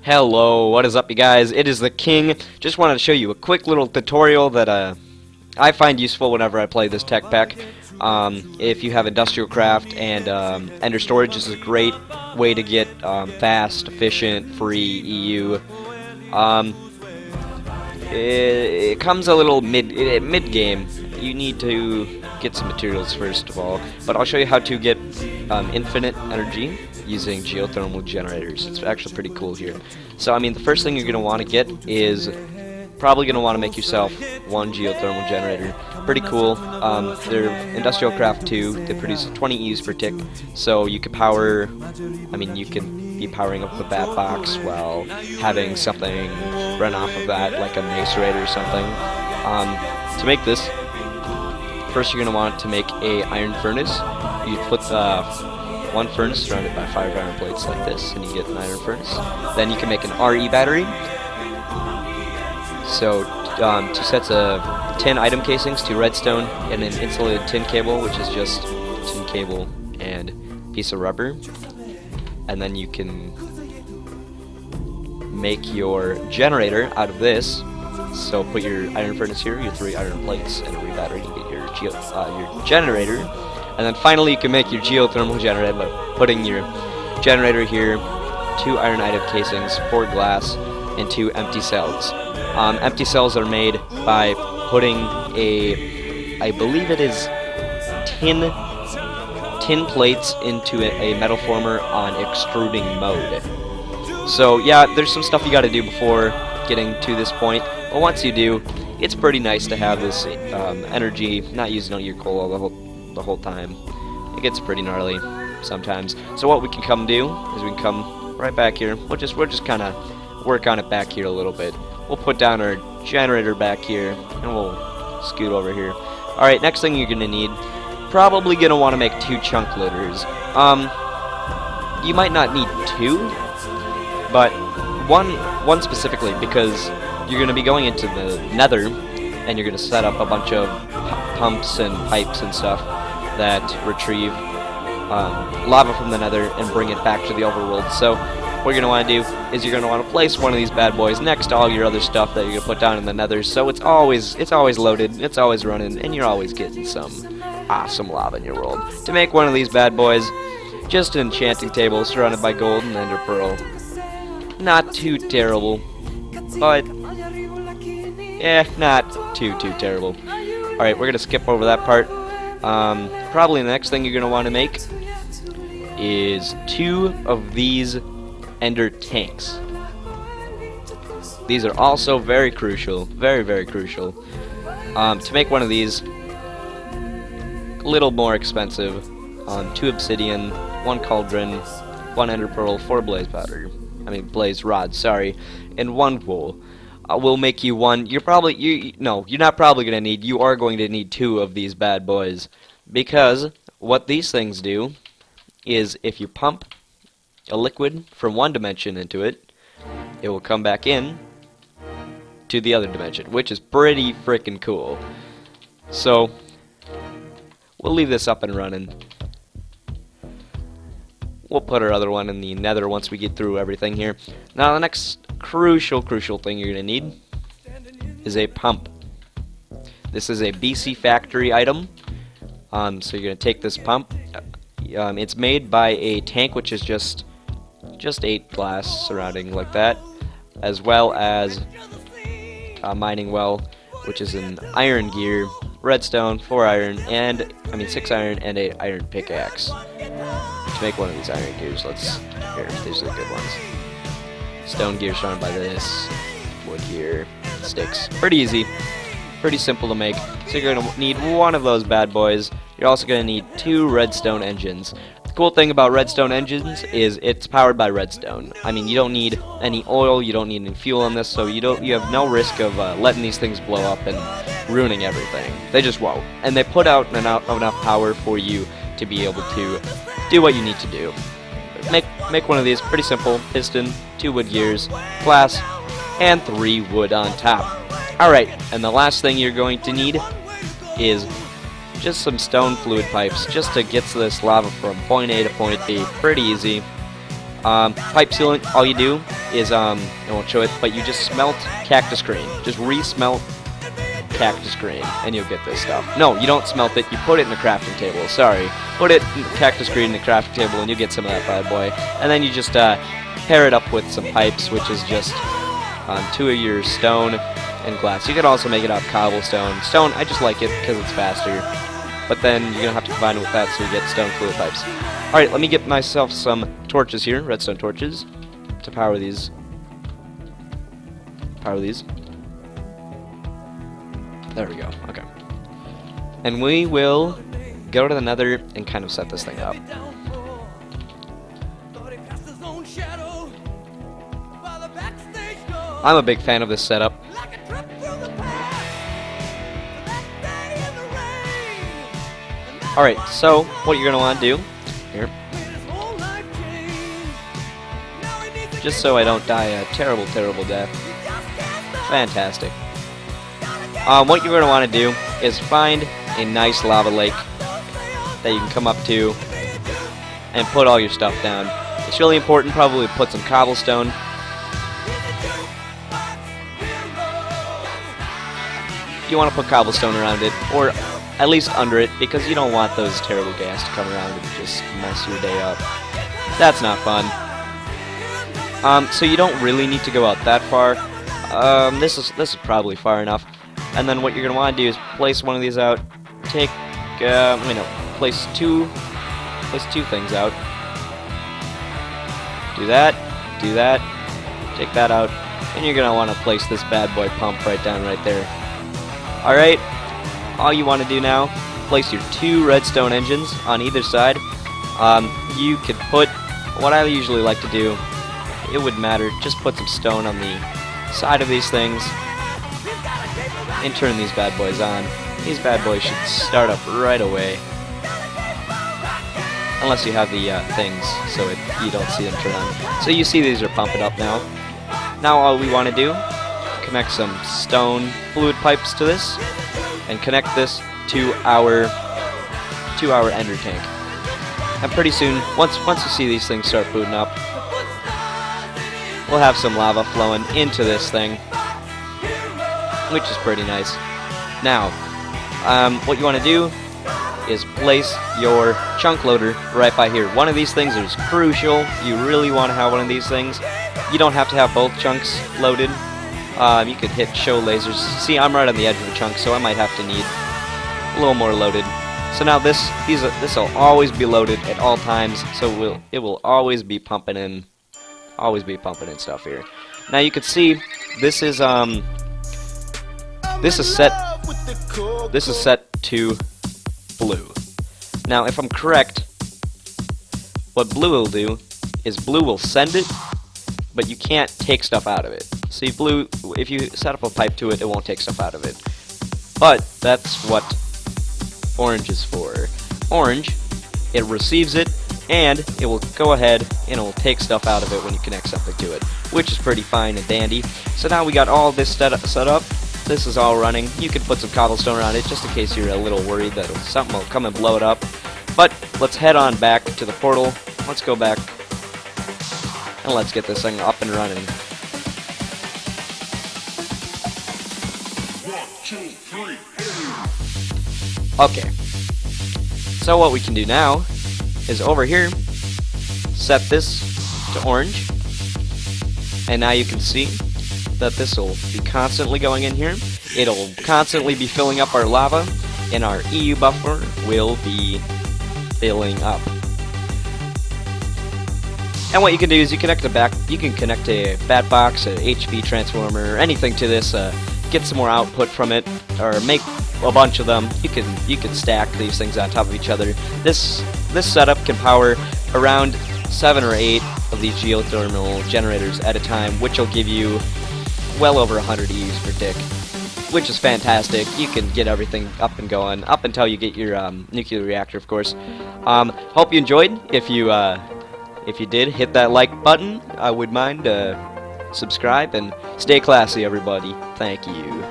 Hello, what is up you guys? It is the King. Just wanted to show you a quick little tutorial that I find useful whenever I play this tech pack. If you have industrial craft and ender storage, this is a great way to get fast, efficient, free EU. It comes a little mid game. You need to get some materials first of all, but I'll show you how to get infinite energy using geothermal generators. It's actually pretty cool here. So I mean, the first thing you're going to want to get is probably going to want to make yourself one geothermal generator. Pretty cool. They're Industrial Craft 2. They produce 20 EUs per tick, so you could power. I mean, you can be powering up the bat box while having something run off of that, like a macerator or something. To make this, first you're going to want to make a iron furnace. You put one furnace surrounded by 5 iron plates like this, and you get an iron furnace. Then you can make an RE battery. So 2 sets of tin item casings, 2 redstone, and an insulated tin cable, which is just tin cable and piece of rubber. And then you can make your generator out of this. So put your iron furnace here, your 3 iron plates, and a RE battery. You get your generator. And then finally you can make your geothermal generator by putting your generator here, 2 iron item casings, 4 glass, and 2 empty cells. Empty cells are made by putting I believe it is tin plates into a metal former on extruding mode. So yeah, there's some stuff you got to do before getting to this point, but once you do, it's pretty nice to have this energy, not using all your coal the whole time. It gets pretty gnarly sometimes. So what we can come do is we can come right back here. We'll just kind of work on it back here a little bit. We'll put down our generator back here, and we'll scoot over here. Alright, next thing you're going to need, probably going to want to make 2 chunk loaders. You might not need 2, but one specifically, because you're going to be going into the nether, and you're going to set up a bunch of pumps and pipes and stuff that retrieve lava from the nether and bring it back to the overworld. So what you're going to want to do is you're going to want to place one of these bad boys next to all your other stuff that you're going to put down in the nether, so it's always loaded, it's always running, and you're always getting some awesome lava in your world. To make one of these bad boys, just an enchanting table surrounded by gold and ender pearl. Not too terrible, but yeah, not too terrible. Alright, we're going to skip over that part. Probably the next thing you're going to want to make is 2 of these ender tanks. These are also very crucial, very crucial. To make one of these, a little more expensive. 2 obsidian, 1 cauldron, 1 ender pearl, 4 blaze rods, sorry, and 1 wool. Will make you one. You're not probably gonna need. You are going to need 2 of these bad boys, because what these things do is if you pump a liquid from one dimension into it, it will come back in to the other dimension, which is pretty freaking cool. So we'll leave this up and running. We'll put our other one in the nether once we get through everything here. Now the next crucial thing you're going to need is a pump. This is a BC factory item. So you're going to take this pump. It's made by a tank, which is just 8 glass surrounding like that, as well as a mining well, which is an iron gear, redstone, 4 iron, and 6 iron and 8 iron pickaxe. To make one of these iron gears, these are the good ones. Stone gear surrounded by this, wood gear, sticks. Pretty easy, pretty simple to make. So you're going to need 1 of those bad boys. You're also going to need 2 redstone engines. The cool thing about redstone engines is it's powered by redstone. I mean, you don't need any oil, you don't need any fuel on this, so you have no risk of letting these things blow up and ruining everything. They just won't. And they put out enough power for you to be able to do what you need to do. Make one of these, pretty simple. Piston, 2 wood gears, glass, and 3 wood on top. Alright, and the last thing you're going to need is just some stone fluid pipes, just to get this lava from point A to point B. Pretty easy. Pipe sealant, all you do is, I won't show it, but you just smelt cactus green. Just re-smelt cactus green, and you'll get this stuff. No, you don't smelt it, you put it in the crafting table, sorry. Put it in cactus green in the crafting table, and you get some of that bad boy. And then you just, pair it up with some pipes, which is just, 2 of your stone and glass. You could also make it out of cobblestone. Stone, I just like it because it's faster. But then you're going to have to combine it with that so you get stone fluid pipes. Alright, let me get myself some torches here, redstone torches, to power these. There we go, okay. And we will go to the nether and kind of set this thing up. I'm a big fan of this setup. Alright, so what you're going to want to do, here, just so I don't die a terrible, terrible death. Fantastic. What you're going to want to do is find a nice lava lake that you can come up to and put all your stuff down. It's really important, probably put some cobblestone. You want to put cobblestone around it, or at least under it, because you don't want those terrible gas to come around and just mess your day up. That's not fun. So you don't really need to go out that far. This is probably far enough. And then what you're gonna want to do is place one of these out. Take, place two things out. Do that. Take that out, and you're gonna want to place this bad boy pump right down right there. All right. All you want to do now, place your 2 redstone engines on either side. You could put, what I usually like to do, it wouldn't matter, just put some stone on the side of these things and turn these bad boys on. These bad boys should start up right away. Unless you have the things, so you don't see them turn on. So you see these are pumping up now. Now all we want to do, connect some stone fluid pipes to this, and connect this to our ender tank. And pretty soon, once you see these things start booting up, we'll have some lava flowing into this thing, which is pretty nice. Now, what you want to do is place your chunk loader right by here. One of these things is crucial. You really want to have one of these things. You don't have to have both chunks loaded. You could hit show lasers. See, I'm right on the edge of the chunk, so I might have to need a little more loaded. So now this will always be loaded at all times, so it will always be pumping in stuff here. Now you can see this is set to blue. Now if I'm correct, what blue will do is blue will send it, but you can't take stuff out of it. See, blue, if you set up a pipe to it, it won't take stuff out of it. But that's what orange is for. Orange, it receives it, and it will go ahead and it will take stuff out of it when you connect something to it, which is pretty fine and dandy. So now we got all this set up. This is all running. You could put some cobblestone around it just in case you're a little worried that something will come and blow it up. But let's head on back to the portal. Let's go back and let's get this thing up and running. 1, 2, 3. Okay. So what we can do now is over here, set this to orange, and now you can see that this will be constantly going in here. It'll constantly be filling up our lava, and our EU buffer will be filling up. And what you can do is you can connect a bat box, a HP transformer, anything to this, get some more output from it, or make a bunch of them. You can stack these things on top of each other. This setup can power around 7 or 8 of these geothermal generators at a time, which will give you well over 100 EUs per tick, which is fantastic. You can get everything up and going, up until you get your nuclear reactor, of course. Hope you enjoyed. If you did, hit that like button. I would mind subscribe, and stay classy, everybody. Thank you.